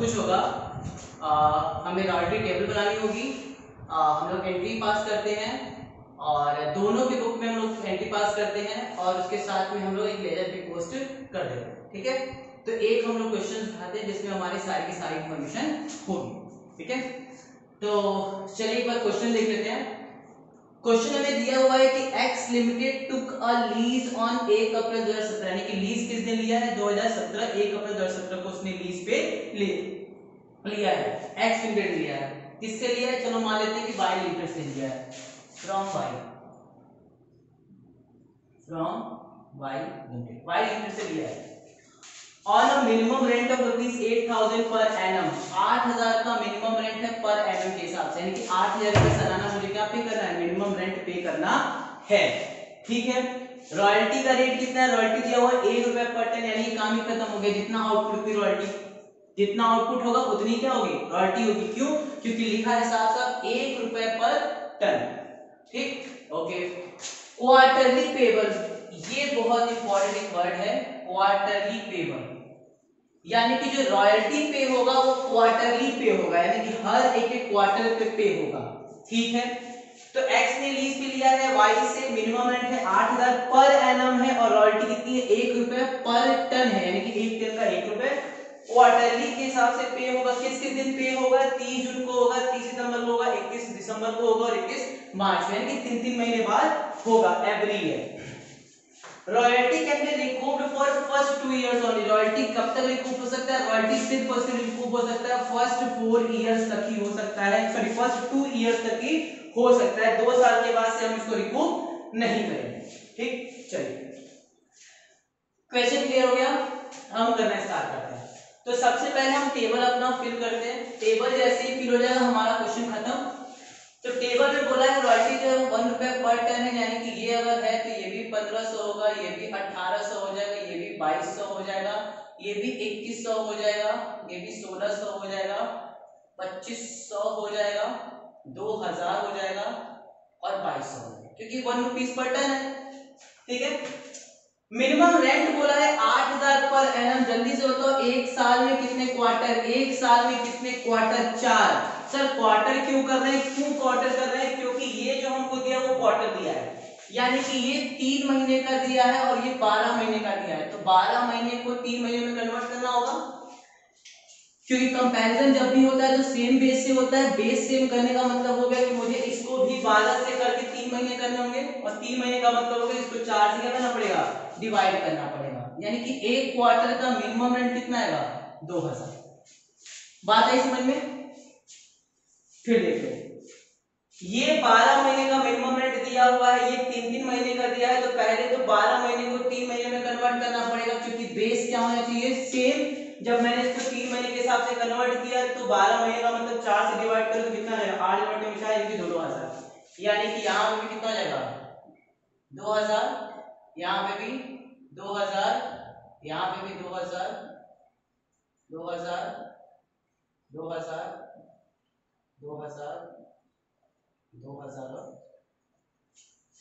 कुछ होगा, हमें रॉयल्टी टेबल बनानी होगी, हम लोग एंट्री पास करते हैं और दोनों के बुक में हम लोग एंट्री पास करते हैं और उसके साथ में हम लोग एक लेजर पे पोस्ट कर देते हैं। ठीक है, तो एक हम लोग क्वेश्चन उठाते हैं जिसमें हमारी सारी की सारी इंफॉर्मेशन होगी। ठीक है, तो चलिए एक बार क्वेश्चन देख लेते हैं। क्वेश्चन हमें दिया हुआ है कि x limited took a lease on 1 अप्रैल 2017, यानी कि लीज किसने लिया है 2017, 1 अप्रैल 2017 को उसने लीज पे लिया है, एक्स लिमिटेड लिया है। किससे लिया है, चलो मान लेते हैं कि वाई लिमिटेड से लिया है, फ्रॉम वाई लिमिटेड से लिया है on a minimum rent of ₹8,000 per annum, 8,000 का मिनिमम रेंट है पर एनम के हिसाब से, यानी कि 8,000 रुपए सालाना मुझे क्या पे करना है, मिनिमम रेंट पे करना है। ठीक है, रॉयल्टी का रेट कितना है, रॉयल्टी दिया हुआ है ₹1 पर टन, यानी काम ही खत्म हो गया, जितना आउटपुट की रॉयल्टी, जितना आउटपुट होगा उतनी क्या होगी, रॉयल्टी होगी। क्यों, क्योंकि लिखा है साफ साफ ₹1 पर टन। ठीक, ओके। क्वार्टरली पेबल, ये बहुत इंपॉर्टेंट वर्ड है, क्वार्टरली पेबल, यानी कि जो रॉयल्टी पे होगा वो क्वार्टरली पे होगा, यानी कि हर एक क्वार्टर पे होगा। ठीक है, तो एक्स ने लीज पे लिया है वाई से, मिनिमम रेंट है 8,000 पर एनम है और रॉयल्टी कितनी है ₹1 पर टन है, यानी कि एक टन का ₹1। क्वार्टरली के हिसाब से पे होगा, किस किस दिन पे होगा, 30 जून को होगा, 30 सितंबर को होगा, 21 दिसंबर को होगा और 21 मार्च, यानी कि 3-3 महीने बाद होगा every year. Royalty can be recouped for first 2 years only, royalty कब तक रिकूव हो सकता है, रॉयल्टी सिर्फ और सिर्फ रिकूव हो सकता है फर्स्ट 4 इयर्स तक ही हो सकता है, सॉरी फर्स्ट 2 इयर्स तक ही हो सकता है, 2 साल के बाद से हम इसको रिकूव नहीं करेंगे। ठीक, चलिए क्वेश्चन क्लियर हो गया, हम करना स्टार्ट करते हैं। तो सबसे पहले हम टेबल अपना फिल करते हैं, टेबल जैसे ही फिल हो जाएगा हमारा क्वेश्चन खत्म। तो टेबल में बोला है रॉयल्टी जो है ₹1 पर टन है, यानी कि ये अगर है तो ये भी 1500 होगा, ये भी 1800 हो जाएगा, ये भी 2200 हो जाएगा, ये भी 2100 हो जाएगा, ये भी 1600 हो जाएगा, 2500 हो जाएगा, 2000 हो जाएगा और 2200 हो जाएगा, क्योंकि ₹1 पर टन है। ठीक है, मिनिमम रेंट बोला है 8,000 पर एनम, जल्दी से बताओ एक साल में कितने क्वार्टर, एक साल में कितने क्वार्टर, 4। सर क्वार्टर क्यों कर रहे हैं, क्यों क्वार्टर कर रहे हैं, क्योंकि ये जो हमको दिया वो क्वार्टर दिया है, यानी कि ये 3 महीने का दिया है और ये 12 महीने का दिया है, तो 12 महीने को 3 महीने में कन्वर्ट करना होगा, क्योंकि कंपैरिजन जब भी होता है तो सेम बेस से होता है, बेस सेम करने का मतलब हो गया कि मुझे इसको भी 12 से करके 3 महीने करने होंगे और 3 महीने का मतलब हो गया इसको 4 से क्या करना पड़ेगा, डिवाइड करना पड़ेगा, यानी कि एक क्वार्टर का मिनिमम रेंट कितना आएगा, 2000। बात आई समझ में। फिर देखो ये 12 महीने का मिनिमम रेंट दिया हुआ है, ये 3-3 महीने का दिया है, तो पहले तो 12 महीने को 3 महीने में कन्वर्ट करना पड़ेगा, क्योंकि बेस क्या होना चाहिए, सेम। जब मैंने इसको 3 महीने के हिसाब से कन्वर्ट किया तो 12 महीने का मतलब 4 से डिवाइड करो तो कितना आएगा, 8 डिवाइड में 4 यानी कि 2000, यानी कि यहाँ पे भी कितना जाएगा 2000, यहाँ पे भी 2000, यहाँ पे भी 2000, 2000, 2000, 2000, 2000।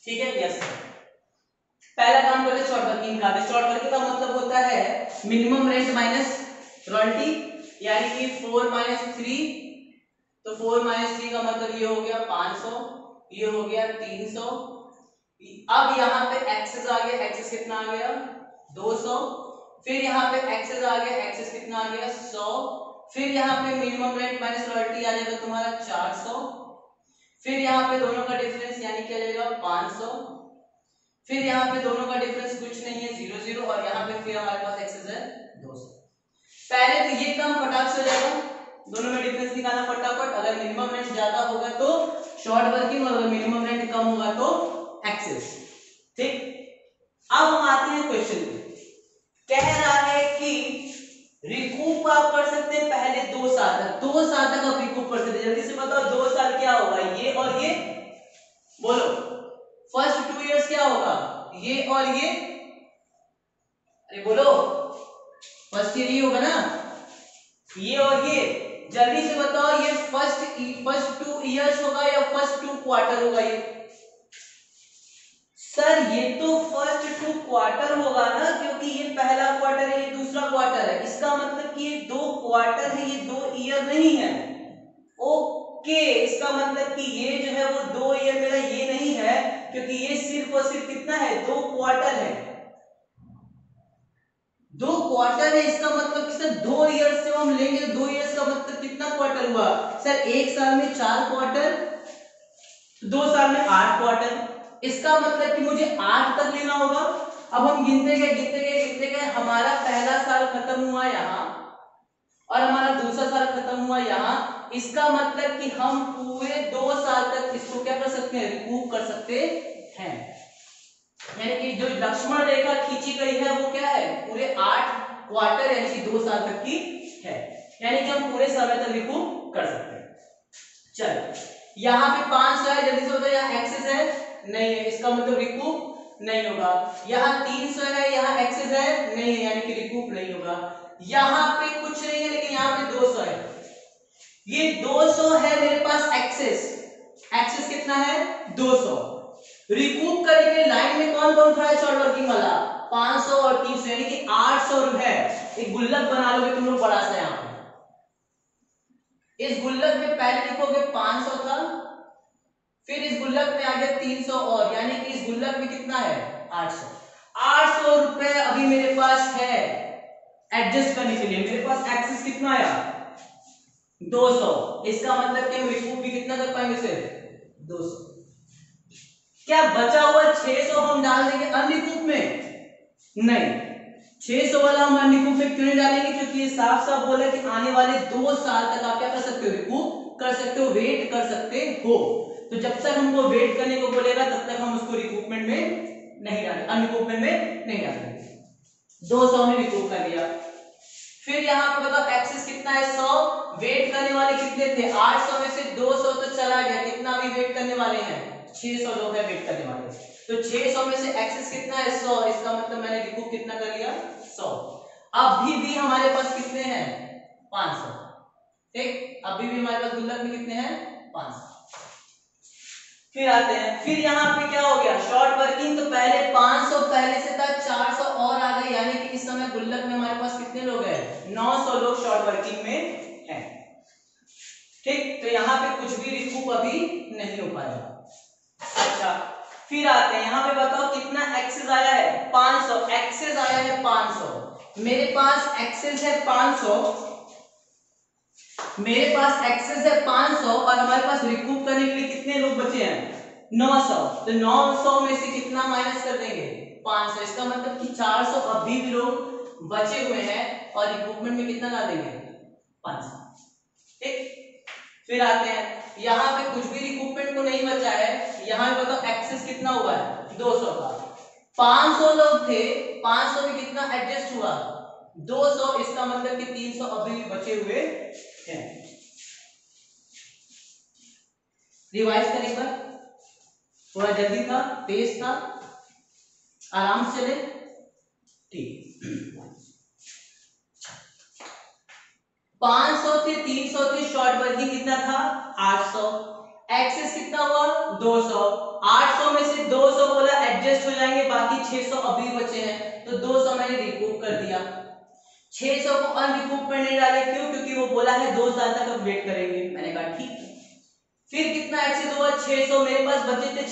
ठीक है, यस। पहला काम करते हैं शॉर्ट वर्किंग का, शॉर्ट वर्किंग का मतलब होता है मिनिमम रेंट माइनस रॉयल्टी, यानी कि 4 - 3, तो 4 - 3 का मतलब ये हो गया 500, ये हो गया 300। अब यहाँ पे एक्सेस आ गया, एक्सेस कितना आ गया 200, फिर यहाँ पे एक्सेस आ गया, एक्सेस कितना आ गया 100, फिर यहाँ पे मिनिमम रेंट माइनस रॉयल्टी आ जाएगा तुम्हारा 400, फिर यहाँ पे दोनों का डिफरेंस यानी क्या जाएगा 500, फिर यहाँ पे दोनों का डिफरेंस कुछ नहीं है 0 0 और यहाँ पे फिर हमारे पास एक्सेस है 200। पहले तो ये काम फटाक से हो जाएगा, दोनों में डिफरेंस निकालना फटाफट, अगर मिनिमम रेंट ज्यादा होगा तो शॉर्ट वर्किंग और अगर मिनिमम रेंट कम होगा तो एक्सेस। ठीक, अब हम आते हैं क्वेश्चन पे, कह रहा है कि रिकूप आप कर सकते हैं पहले 2 साल तक, 2 साल तक आप रिकूप कर सकते हैं, जल्दी से बताओ 2 साल क्या होगा, ये और ये, बोलो फर्स्ट 2 इयर्स क्या होगा, ये और ये, अरे बोलो फर्स्ट ईयर ये होगा ना, ये और ये, जल्दी से बताओ ये फर्स्ट 2 इयर्स होगा या फर्स्ट 2 क्वार्टर होगा, ये सर ये तो फर्स्ट 2 क्वार्टर होगा ना, क्योंकि ये पहला क्वार्टर है ये दूसरा क्वार्टर है, इसका मतलब कि ये 2 क्वार्टर है, ये 2 ईयर नहीं है। ओके, इसका मतलब कि ये जो है वो 2 ईयर मेरा ये नहीं है, क्योंकि ये सिर्फ और सिर्फ कितना है, 2 क्वार्टर है। 2 क्वार्टर है, इसका मतलब कि सर 2 ईयर से हम लेंगे तो 2 ईयर्स का मतलब कितना क्वार्टर हुआ सर, एक साल में 4 क्वार्टर, 2 साल में 8 क्वार्टर। इसका मतलब कि मुझे 8 तक लेना होगा। अब हम गिनते गए, हमारा पहला साल खत्म हुआ यहाँ और हमारा दूसरा साल खत्म हुआ यहाँ। इसका मतलब कि हम पूरे 2 साल तक इसको क्या कर सकते हैं, रिकूप कर सकते हैं। यानी कि जो लक्ष्मण रेखा खींची गई है वो क्या है, पूरे 8 क्वार्टर यानी कि 2 साल तक की है, यानी कि हम पूरे समय तक रिकूप कर सकते हैं। चलो यहाँ पे 500 है, जल्दी से बताओ, यहाँ एक्सेस है नहीं है, इसका मतलब रिकूप नहीं होगा। यहाँ 300 है, यहाँ एक्सेस है नहीं है, यानी कि रिकूप नहीं होगा। यहाँ पे कुछ नहीं है, लेकिन यहाँ पे 200 है, ये 200 है मेरे पास एक्सेस। एक्सेस कितना है, 200। रिकूप करने के लाइन में कौन कौन खड़ा है, शॉर्ट वर्किंग वाला, 500 और 300, यानी कि 800 रुपए। एक गुल्लक बना लोगे तुम लोग बड़ा सा, यहाँ पे इस गुल्लक में पहले लिखोगे 500 था, फिर इस गुल्लक में आ गया 300 और, यानी कि इस गुल्लक में कितना है, 800। 800 रुपए अभी मेरे पास है एडजस्ट करने के लिए। मेरे पास एक्सेस कितना आया, 200। इसका मतलब कि हम रिकूप भी कितना कर पाएंगे, सिर्फ 200। क्या बचा हुआ 600 हम डाल देंगे अनरिकूप में, नहीं, 600 वाला हम अनरिकूप में क्यों नहीं डालेंगे, क्योंकि ये साफ साफ बोला कि आने वाले 2 साल तक आप क्या कर सकते हो, रिकूप कर सकते हो, वेट कर सकते हो। तो जब तक हमको वेट करने को बोलेगा तब तक हम उसको रिकूपमेंट में नहीं डालेंगे, अनरिकूपमेंट में नहीं डालेंगे। 200 में रिकूप कर लिया। फिर यहाँ पे बताओ एक्सेस कितना है, 100। वेट करने वाले कितने थे, 800 में से 200 तो चला गया, कितना अभी वेट करने वाले हैं, 600 लोग हैं वेट करने वाले। तो 600 में से एक्सेस कितना है, 100। इसका मतलब मैंने रिकूप कितना कर लिया, 100। अभी भी हमारे पास कितने हैं, 500। ठीक, अभी भी हमारे पास गुल्लक में कितने हैं, 500। फिर आते हैं, फिर यहाँ पे क्या हो गया, शॉर्ट वर्किंग। तो पहले 500 पहले से था, 400 और आ गए, यानी कि इस समय गुल्लक में हमारे पास कितने लोग हैं, 900 लोग शॉर्ट वर्किंग में हैं। ठीक, तो यहाँ पे कुछ भी रिकूप अभी नहीं हो पाएगा। अच्छा, फिर आते हैं यहाँ पे, बताओ कितना एक्सेस आया है, 500। एक्सेस आया है 500, मेरे पास एक्सेस है 500, मेरे पास एक्सेस है 500 और हमारे पास रिकूप करने के लिए कितने लोग बचे हैं, 900। तो 900 में से कितना माइनस कर देंगे, 500। इसका मतलब कि 400 अभी भी लोग बचे हुए हैं और रिकूपमेंट में कितना ला देंगे, 500। ठीक, फिर आते हैं यहाँ पे कुछ भी रिकूपमेंट को नहीं बचा है। यहाँ पे बताओ एक्सेस कितना हुआ है, 200 का। 500 लोग थे, 500 में कितना एडजस्ट हुआ, 200। इसका मतलब कि 300 अभी भी बचे हुए हैं। रिवाइज करें एक बार, थोड़ा जल्दी था, तेज था, आराम से चले। ठीक, 500 थे, 300 थे, शॉर्ट वर्किंग कितना था, 800। एक्सेस कितना हुआ, 200। 800 में से 200 बोला एडजस्ट हो जाएंगे, बाकी 600 अभी बचे हैं, तो 200 मैंने रिकूप कर दिया। 600 को अनरिकूप में नहीं डाले, क्यों, क्योंकि वो बोला है 2 साल तक अब वेट करेंगे। मैंने कहा ठीक है। फिर कितना एक्सेस हुआ, 600। मेरे पास बचे थे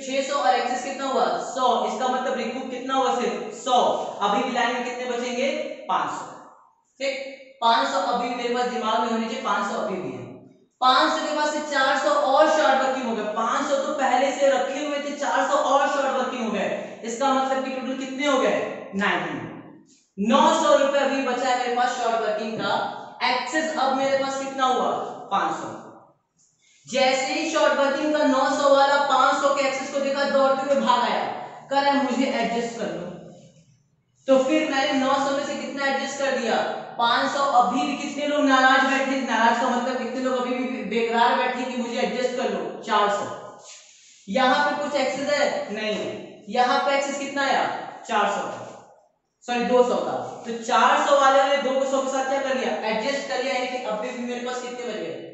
600 और एक्सेस कितना हुआ, 100। इसका मतलब रिकूप कितना हुआ, सिर्फ 100। अभी भी लाइन में कितने बचेंगे, 500। ठीक, 500 अभी भी मेरे पास दिमाग में होने चाहिए, 500 अभी भी है। 500 के पास से 400 और शॉर्ट वर्किंग हो गए। 500 तो पहले से रखे हुए थे, 400 और शॉर्ट वर्किंग हो गए। इसका मतलब कि टोटल कितने हो गए, 90। 900 रुपए अभी बचा है मेरे पास शॉर्ट वर्किंग का। एक्सेस अब मेरे पास कितना हुआ, 500। जैसे ही शॉर्ट वर्किंग का 900 वाला 500 के एक्सेस को देखा, दौड़ते हुए भाग आया, कह रहा मुझे एडजस्ट कर लो। तो फिर मैंने 900 में से कितना एडजस्ट कर दिया, 500। अभी भी कितने लोग नाराज बैठे, नाराज का मतलब कितने लोग अभी भी बेकरार बैठे कि मुझे एडजस्ट कर लो, 400। यहाँ पे कुछ एक्सेस है नहीं है, यहाँ पे एक्सेस कितना आया, 400 का, सॉरी 200 का। तो 400 वाले ने 200 के साथ क्या कर लिया, एडजस्ट कर लिया, यानी कि अभी भी मेरे पास कितने बच गए,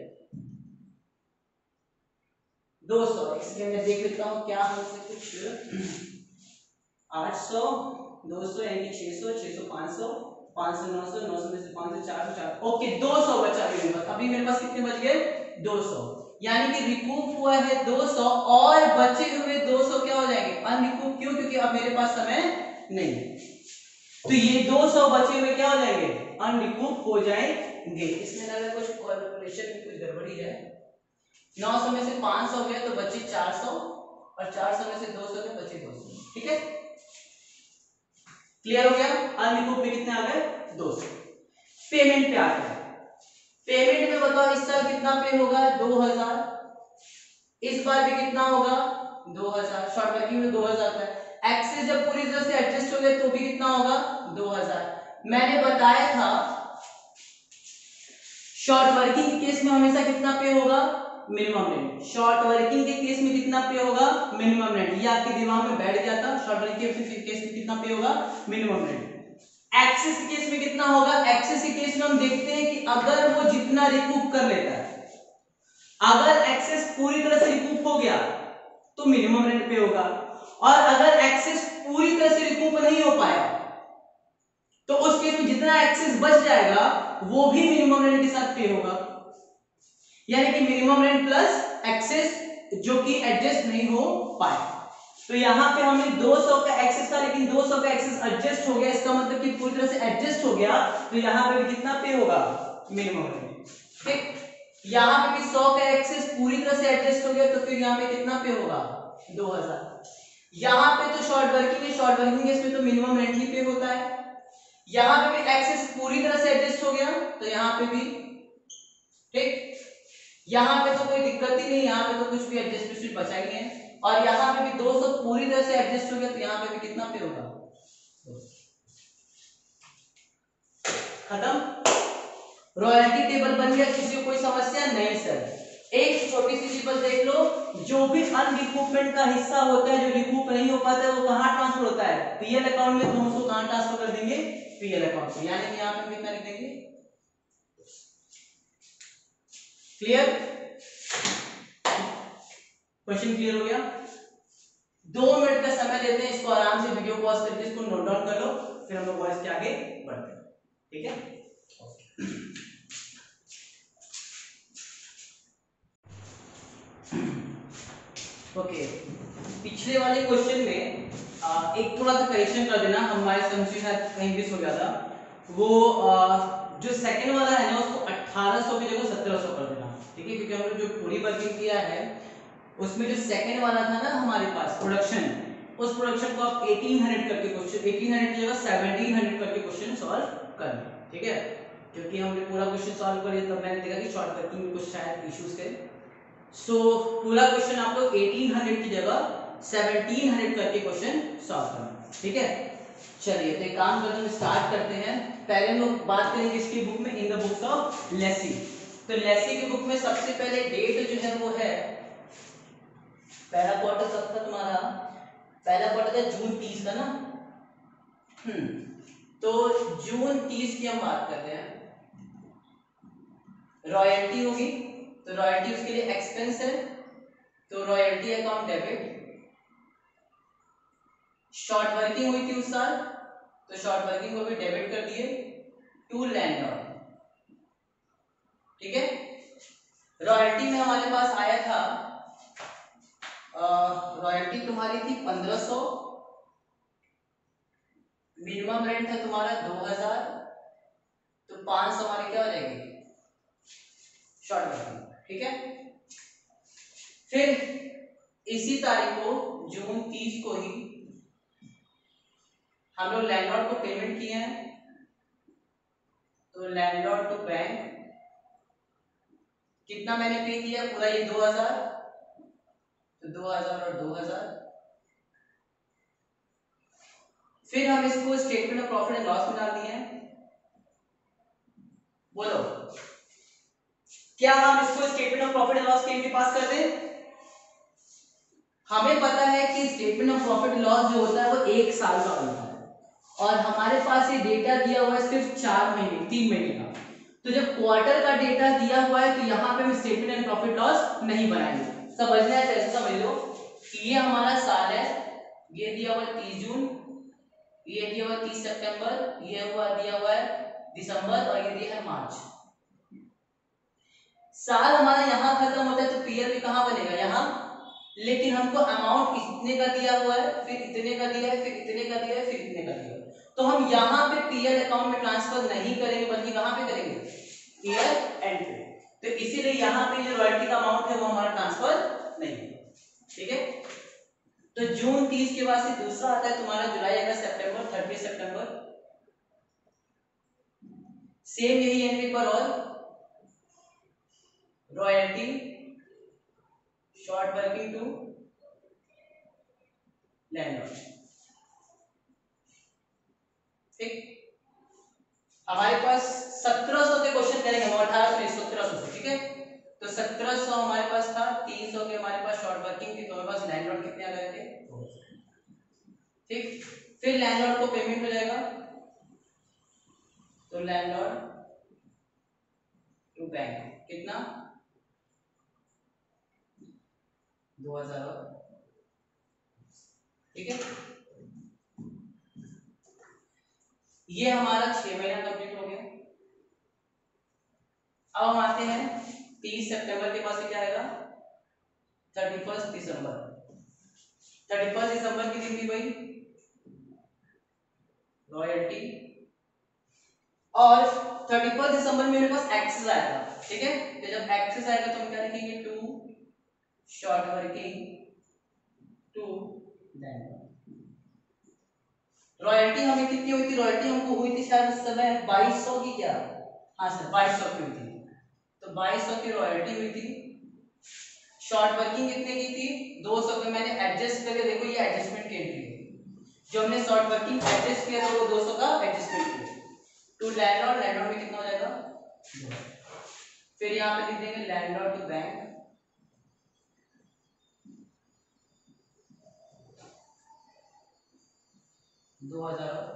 200। इसलिए मैं देख लेता हूँ क्या हमसे कुछ 800, 200 यानी कि 600, 600, 500 500 900 900 में से 500 400 400 ओके 200 बचा मेरे पास। अभी मेरे पास कितने बच गए 200, यानी कि रिकूप हुआ है 200 और बचे हुए 200 क्या हो जाएंगे अनरिकूप। क्यों? क्योंकि अब मेरे पास समय नहीं है, तो ये 200 बचे हुए क्या हो जाएंगे अनरिकूप हो जाएंगे। इसमें लगा कुछ कैलकुलेशन में कुछ गड़बड़ी है। 900 में से 500 गया तो बचे 400 और 400 में से 200 गए बचे 200। ठीक है, क्लियर हो गया। अनरिकूप में कितने आ गए 200। पेमेंट पे आ गया। पेमेंट में बताओ इस साल कितना पे होगा 2000, इस बार भी कितना होगा 2000, शॉर्ट वर्किंग में 2000 का है। एक्सेस जब पूरी तरह से एडजस्ट हो गया तो भी कितना होगा 2000। मैंने बताया था शॉर्ट वर्किंग के केस में हमेशा कितना पे होगा मिनिमम रेंट। शॉर्ट वर्किंग के केस में कितना पे होगा मिनिमम रेंट, ये आपके दिमाग में बैठ गया था। शॉर्ट वर्किंग के केस में कितना पे होगा मिनिमम रेंट। एक्सेस के केस में कितना होगा, एक्सेस के केस में हम देखते हैं कि अगर वो जितना रिकूप कर लेता है, अगर एक्सेस पूरी तरह से रिकूप हो गया तो मिनिमम रेंट पे होगा, और अगर एक्सेस पूरी तरह से रिकूप नहीं हो पाया तो उस केस में जितना एक्सेस बच जाएगा वो भी मिनिमम रेंट के साथ पे होगा। यानी कि मिनिमम रेंट प्लस एक्सेस जो कि एडजस्ट नहीं हो पाए। तो यहाँ पे हमें 200 का एक्सेस था लेकिन 200 का एक्सेस एडजस्ट हो गया, इसका मतलब कि पूरी तरह से एडजस्ट हो गया, तो यहाँ पे भी कितना पे होगा मिनिमम रेंट। ठीक, यहाँ पे भी 100 का एक्सेस पूरी तरह से एडजस्ट हो गया तो फिर यहाँ पे कितना पे होगा 2000। यहाँ पे तो शॉर्ट वर्किंग है, शॉर्ट वर्किंग इसमें तो मिनिमम रेंट ही पे होता है। यहाँ पे भी एक्सेस पूरी तरह से एडजस्ट हो गया तो यहाँ पे भी ठीक, यहाँ पे तो कोई दिक्कत ही नहीं, यहाँ पे तो कुछ भी एडजस्टमेंट बचा ही नहीं है। और यहाँ पे भी 200 पूरी तरह से एडजस्ट हो गया तो यहाँ पे भी कितना पे होगा खत्म। रॉयल्टी टेबल बन गया, किसी को कोई समस्या नहीं सर। एक छोटी सी चीज बस देख लो, जो भी अनरिकूपमेंट का हिस्सा होता है जो रिकूप नहीं हो पाता है वो कहाँ ट्रांसफर होता है पीएल अकाउंट में, तो हम उसको कहाँ ट्रांसफर कर देंगे पीएल अकाउंट में, यानी कि यहाँ पे कितना लिख देंगे। क्लियर, क्वेश्चन क्लियर हो गया। 2 मिनट का समय लेते हैं, इसको आराम से वीडियो पॉज करके इसको नोट डाउन कर लो, फिर हम लोग वॉइस के आगे बढ़ते हैं। ठीक है, ओके। पिछले वाले क्वेश्चन में एक थोड़ा सा करेक्शन कर देना, हमारे समझ में शायद कहीं मिस हो गया था। वो जो सेकंड वाला है ना उसको 1800 की जगह 1700 कर देना। ठीक है, क्योंकि हम लोग जो पूरी वर्किंग किया है उसमें जो सेकंड वाला था ना हमारे पास प्रोडक्शन, उस प्रोडक्शन को आप 1800 करके क्वेश्चन 1800 की जगह 1700 करके क्वेश्चन सॉल्व कर। ठीक है, क्योंकि हमने पूरा क्वेश्चन सॉल्व कर लिया तब मैंने देखा कि शॉर्ट वर्किंग में कुछ शायद इश्यूज थे। सो पूरा क्वेश्चन आप लोग 1800 की जगह 1700 करके क्वेश्चन सॉल्व करना। ठीक है, चलिए तो एक काम करते हैं, स्टार्ट करते हैं। पहले हम लोग बात करेंगे इसकी बुक में, in the books of Lesi. तो लेसी की बुक में सबसे पहले डेट जो है वो है, पहला क्वार्टर कब था तुम्हारा, पहला क्वार्टर था जून 30 का ना। तो जून 30 की हम बात करते हैं। रॉयल्टी होगी तो रॉयल्टी उसके लिए एक्सपेंस है, तो royalty account debit. Short working हुई थी उस साल तो शॉर्ट वर्किंग को भी डेबिट कर दिए टू लैंडलॉर्ड। ठीक है, रॉयल्टी में हमारे पास आया था, रॉयल्टी तुम्हारी थी 1500, मिनिमम रेंट है तुम्हारा 2000, तो 500 हमारी क्या हो जाएगी शॉर्ट वर्किंग। ठीक है, फिर इसी तारीख को जून 30 को ही हम लोग लैंडलॉर्ड को पेमेंट किए हैं, तो लैंडलॉर्ड टू बैंक कितना मैंने पे किया पूरा ये 2000, तो 2000 और 2000। फिर हम इसको statement of profit and loss में डाल दिए हैं। बोलो क्या हम इसको statement of profit and loss के लिए पास कर दें? हमें पता है कि statement of profit and loss जो होता है वो 1 साल का होता है और हमारे पास ये डेटा दिया हुआ है सिर्फ 4 महीने 3 महीने का। तो जब क्वार्टर का डेटा दिया हुआ है तो यहाँ पे हम स्टेटमेंट एंड प्रॉफिट लॉस नहीं बनाएंगे। समझना है, ऐसे समझ लो कि ये हमारा साल है, ये दिया हुआ है 30 जून, ये दिया हुआ 30 सितंबर, ये दिया हुआ है दिसंबर और ये दिया है मार्च। साल हमारा यहाँ खत्म होता है तो पीएल भी कहाँ बनेगा, यहाँ। लेकिन हमको अमाउंट इतने का दिया हुआ है, फिर इतने का दिया है, फिर इतने का दिया है, फिर इतने का दिया है, तो हम यहाँ पे पीएल अकाउंट में ट्रांसफर नहीं करेंगे, बल्कि कहाँ पे करेंगे, ईयर एंड पे। तो इसीलिए यहाँ पे जो रॉयल्टी का अमाउंट है वो हमारा ट्रांसफर नहीं है, ठीक है। तो जून 30 के बाद से दूसरा आता है तुम्हारा जुलाई अगस्त सितंबर, 30 सितंबर। सेम यही एंट्री पर और royalty short working to landlord, ठीक। हमारे पास 1700 के क्वेश्चन करेंगे हम, 1800 नहीं 1700 से, ठीक है। तो 1700 हमारे पास था, 300 के हमारे पास शॉर्ट वर्किंग थी, तो हमारे पास लैंडलॉर्ड कितने आ गए थे, ठीक। फिर लैंडलॉर्ड को पेमेंट हो जाएगा, तो लैंडलॉर्ड टू बैंक कितना 2000, ठीक है। ये हमारा 6 महीना कंप्लीट हो गया। अब हम आते हैं 30 सितंबर के पास क्या आएगा, 31 दिसंबर। 31 दिसंबर की दिन थी भाई रॉयल्टी, और 31 दिसंबर में मेरे पास एक्सेस आएगा, ठीक है। तो जब एक्सेस आएगा तो हम क्या लिखेंगे, to short working to landlord. Royalty हमें कितनी हुई थी, रॉयल्टी हमको हुई थी शायद उस समय 2200 की, क्या, हाँ सर 2200 की हुई थी। तो 2200 की रॉयल्टी हुई थी। शॉर्ट वर्किंग कितने की थी, 200 पे मैंने एडजस्ट करके, देखो ये एडजस्टमेंट की एंट्री है, जो हमने शॉर्ट वर्किंग एडजस्ट किया था वो 200 का एडजस्टमेंट किया। टू लैंडलॉर्ड, लैंडलॉर्ड में कितना हो जाएगा, फिर यहाँ पे लिख देंगे लैंडलॉर्ड टू बैंक, दो हजार,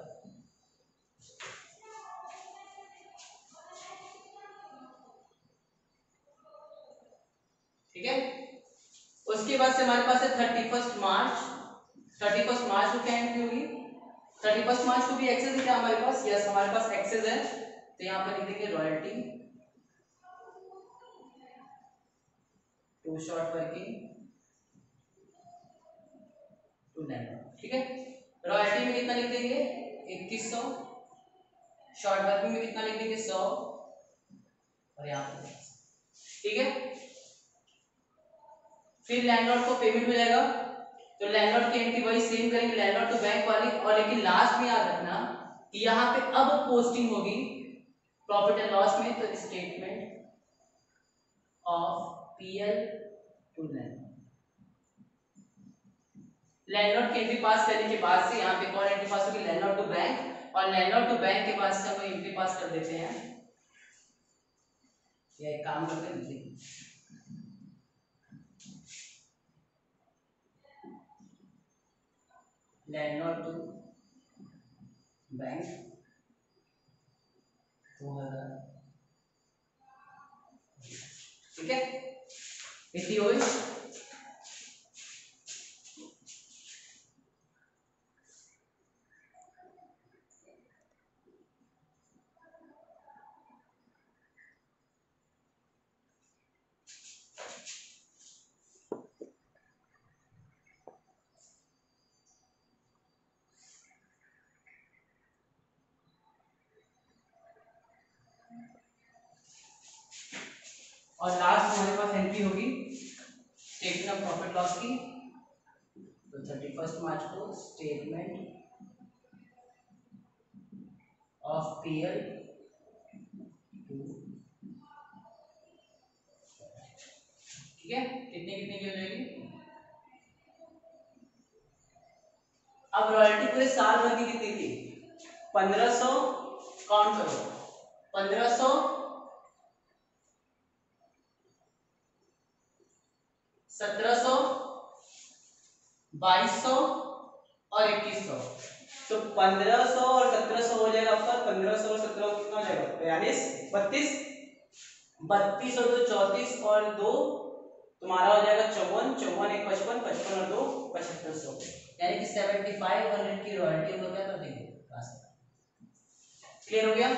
ठीक है। उसके बाद से हमारे पास है 31 मार्च। 31 मार्च को क्या एंट्री होगी, 31 मार्च को भी एक्सेस है क्या हमारे पास, यस हमारे पास एक्सेस है। तो यहाँ पर लिख देंगे royalty to short working to landlord, ठीक है। रॉयल्टी में कितना लिख देंगे 2100, शॉर्ट वर्किंग में कितना लिख देंगे 100, और यहाँ पर, ठीक है। फिर लैंडलॉर्ड को पेमेंट हो जाएगा, तो लैंडलॉर्ड की एंट्री वही सेम करेंगे, लैंडलॉर्ड टू बैंक वाली, और लेकिन लास्ट में याद रखना कि यहाँ पे अब पोस्टिंग होगी प्रॉफिट एंड लॉस में, तो statement of PL to landlord. Landlord की एंट्री पास करने के बाद से यहाँ पे कौन एंट्री पास होगी, लैंडलॉर्ड टू बैंक, और लैंडलॉर्ड टू बैंक के बाद से हम एंट्री पास कर देते हैं, ये एक काम करते हैं, लैंडलॉर्ड टू बैंक 2000, ठीक है। इतनी हो गई। और लास्ट हमारे पास एंट्री होगी स्टेटमेंट ऑफ प्रॉफिट लॉस की, तो 31 मार्च को स्टेटमेंट ऑफ पीएल टू, ठीक है। कितने कितने की हो जाएगी, अब रॉयल्टी पूरे साल भर की कितनी थी 1500, काउंट करो 1500, 1700, 2200 और 2100, तो 1500 और 1700 हो जाएगा आपका, 1500 और 1700 कितना हो जाएगा 42, 32, 32 और 2 34 और 2 तुम्हारा हो जाएगा 54, 54 एक 55, 55 और 2 7500, यानी कि लेस 7500 की रॉयल्टी हम लोग क्या कर देंगे, क्लियर हो गया।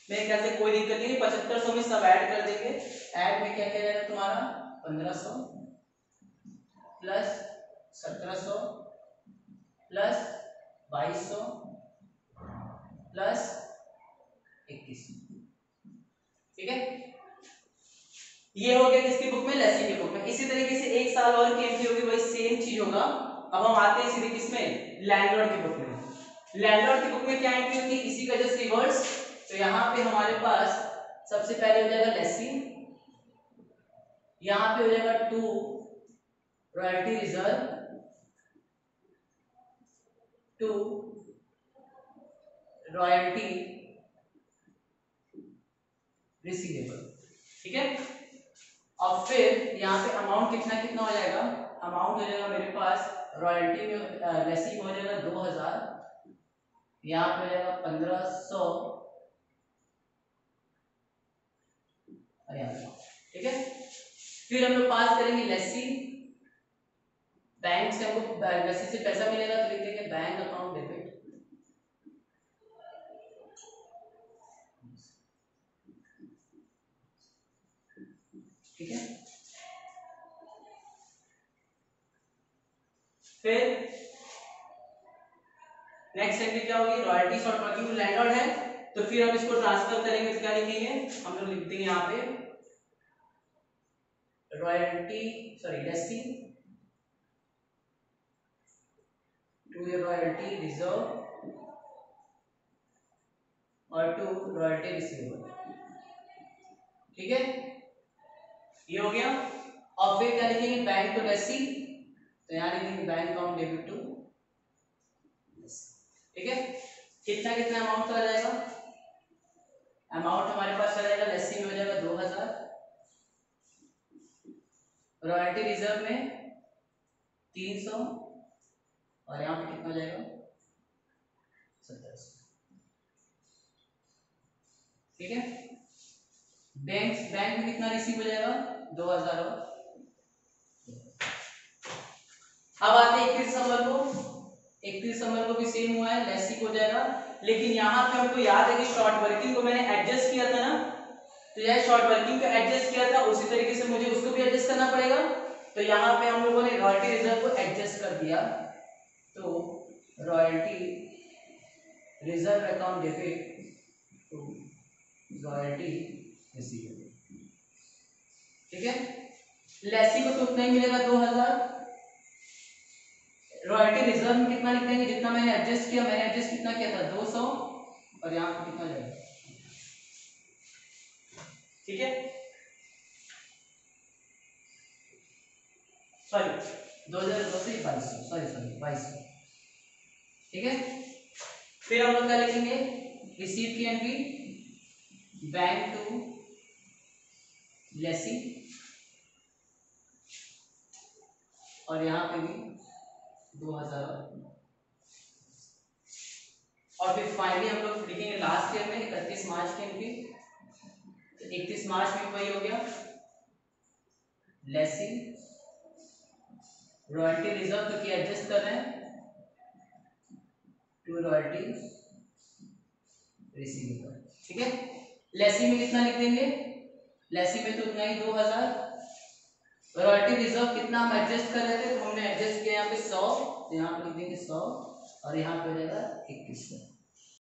मेरे ख्याल से कोई दिक्कत नहीं, 7500 में सब ऐड कर देंगे। ऐड में क्या क्या जाएगा तुम्हारा 1500 प्लस 1700 प्लस 2200 प्लस 2100, ठीक है। ये हो गया किसकी बुक में, लेसी की बुक में। इसी तरीके से एक साल और की एंट्री होगी, वही सेम चीज होगा। अब हम आते हैं सीधे किसमें, लैंडलॉर्ड की बुक में। लैंडलॉर्ड की बुक में क्या एंट्री होती है, इसी का जस्ट रिवर्स। तो यहाँ पे हमारे पास सबसे पहले हो जाएगा लेसी, यहाँ पे हो जाएगा to royalty reserve, to royalty receivable, ठीक है। और फिर यहाँ पे अमाउंट कितना कितना हो जाएगा, अमाउंट हो जाएगा मेरे पास रॉयल्टी में लेसी में हो जाएगा 2000, यहाँ पे हो जाएगा 1500 और यहाँ पे, ठीक है। फिर हम लोग पास करेंगे लेसी, बैंक से हमको लेसी से पैसा मिलेगा तो लिख देंगे बैंक अकाउंट डेबिट, ठीक है। फिर नेक्स्ट एंट्री क्या होगी, royalty short working to landlord है, तो फिर हम इसको ट्रांसफर करेंगे तो क्या लिखेंगे, हम लोग लिख देंगे यहाँ पे royalty sorry lessee to royalty reserve और टू रॉयल्टी रिसीवेबल, ठीक है। ये हो गया। और फिर क्या लिखेंगे, बैंक टू लेसी, तो यहाँ लिखेंगे बैंक अकाउंट डेबिट टू, ठीक है। कितना कितना अमाउंट चला जाएगा, अमाउंट हमारे पास चला जाएगा लेसी में हो जाएगा 2000, रॉयल्टी रिजर्व में 300 और यहाँ पे कितना हो जाएगा 1700, ठीक है। बैंक में कितना रिसीव हो जाएगा 2000 और अब आते हैं 31 दिसंबर को। 31 दिसंबर को भी सेम हुआ है, लेसी हो जाएगा, लेकिन यहाँ पे हमको याद है कि शॉर्ट वर्किंग को मैंने एडजस्ट किया था ना, तो यह शॉर्ट वर्किंग को एडजस्ट किया था, उसी तरीके से मुझे उसको भी एडजस्ट करना पड़ेगा। तो यहाँ पे हम लोगों ने रॉयल्टी रिजर्व को एडजस्ट कर दिया, तो royalty reserve account debit to royalty receivable, ठीक है। लेसी को तो उतना ही मिलेगा 2000, रॉयल्टी रिजर्व में कितना लिख देंगे, जितना मैंने एडजस्ट किया, मैंने एडजस्ट कितना किया था 200 और यहाँ पे कितना जाएगा, ठीक है। सॉरी 2200 सॉरी 2200, ठीक है। फिर हम लोग क्या लिखेंगे, रिसीव की एंट्री बैंक टू लेसी और यहाँ पे भी 2000 और फिर फाइनली हम लोग लिखेंगे लास्ट ईयर में 31 मार्च की एंट्री, तो 31 मार्च में वही हो गया लेसी रॉयल्टी रिजर्व क्योंकि एडजस्ट कर रहे हैं टू रॉयल्टी रिसीवेबल, ठीक है। लेसी में कितना लिख देंगे, लेसी में तो उतना ही 2000, रॉयल्टी रिजर्व कितना हम एडजस्ट कर रहे थे, तो हमने एडजस्ट किया यहाँ पे 100, तो यहाँ पे लिख देंगे 100 और यहाँ पे हो जाएगा